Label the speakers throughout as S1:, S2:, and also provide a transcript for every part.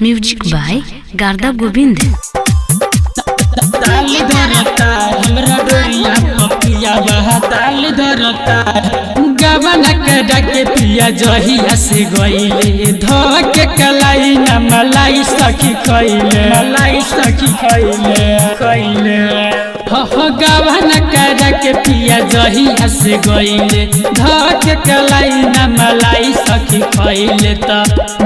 S1: Music by गार्दा Govind.
S2: ताल धरता हमरा डोरिया पपिया बहा ताल धरता गवन के डके पिया जहिया से गइले धके कलाई न मलाई सखी कइले हो गवन के डके पिया जहिया से गइले धके कलाई न मलाई सखी कइले त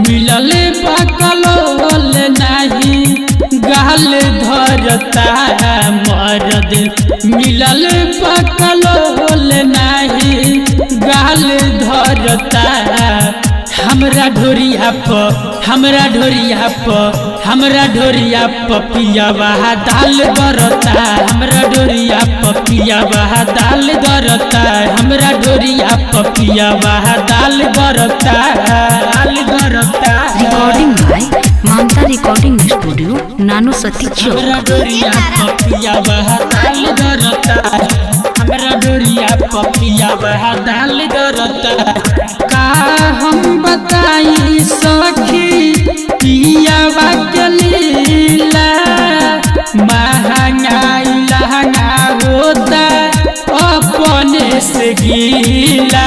S2: मिलले पकलोल नाही गाल धरता मरद मिलल पकलोल नाही गाल धरता हमरा ढोरिया प पिया बहा दाल धरता हमरा ढोरिया प पिया बहा दाल धरता हमरा ढोरिया प पिया बहा दाल धरता
S1: recording by Mamta recording studio नानो सती चौक।
S2: हमरा डोरिया पपिया बहा दाल धरता हमरा डोरिया पपिया बहा दाल धरता का हम बताई सखी पिया के लीला महंगाई लहंगा होता अपने से गीला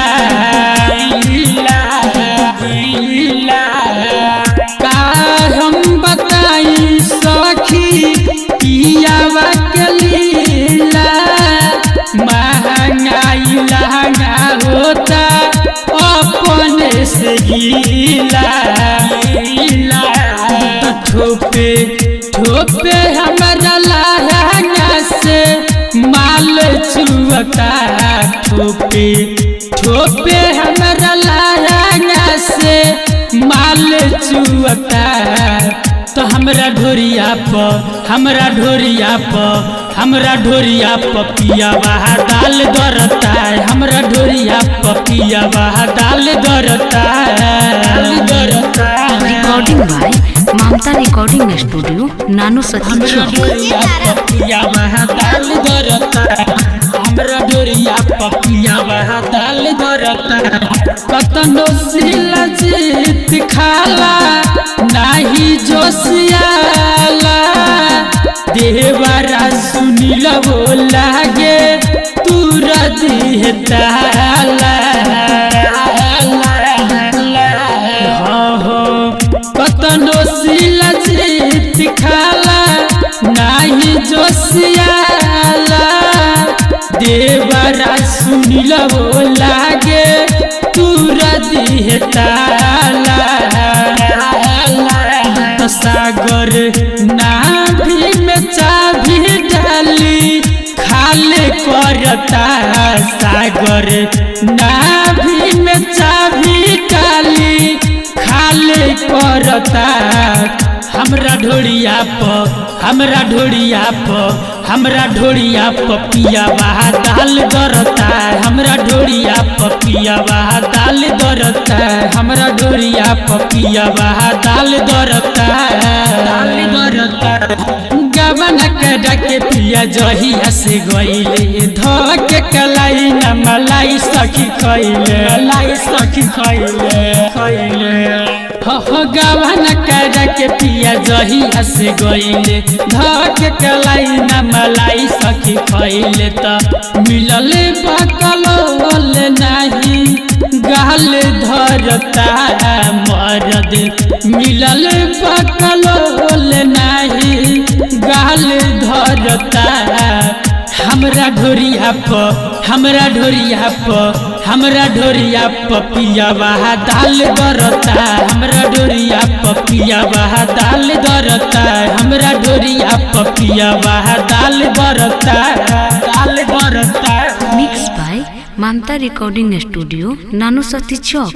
S2: सखी पिया के लीला महंगाई लहंगा होता अपने से गीला ठोपे हमारा लहंगा से माल चुअता ठोपे हमारा लहंगा से माल चुअता तो हमरा ढोरिया प पिया बहा दाल धरता हमरा ढोरिया प पिया बहा दाल धरता
S1: recording by Mamta recording studio नानो सती चौक।
S2: ढोरिया प पिया बहा दाल धरता हमरा ढोरिया प पिया बहा दाल धरता कतनो सिला जीत खाला नाही जोशियाला देवरा सुनिल वो लागे तूरा दिह ताला कतनो सिला जीत खाला नाही जोशियाला देवरा सुनिल वो लागे तूरा दिह ताला सागर नाभि में चाभी डाली खाले करता सागर नाभि में चाभी डाली खाले करता हमरा ढोरिया प पिया बहा दाल धरता हमरा ढोरिया प पिया बहा दाल धरता हमरा ढोरिया प पिया बहा दाल धरता गवन के डके पिया जहिया से गइले धके कलाई न मलाई सखी कइले हो गवन के डके पिया जहिया से गइले धके कलाई न मलाई सखी कइले त मिलले पकलोल नाही गाल धरता मरद मिलल पकलोल नाही गाल धरता हमरा ढोरिया प पिया बहा दाल धरता हमरा ढोरिया प पिया बहा दाल धरता हमरा ढोरिया प पिया बहा दाल धरता
S1: mix by Mamta recording studio नानो सती चौक।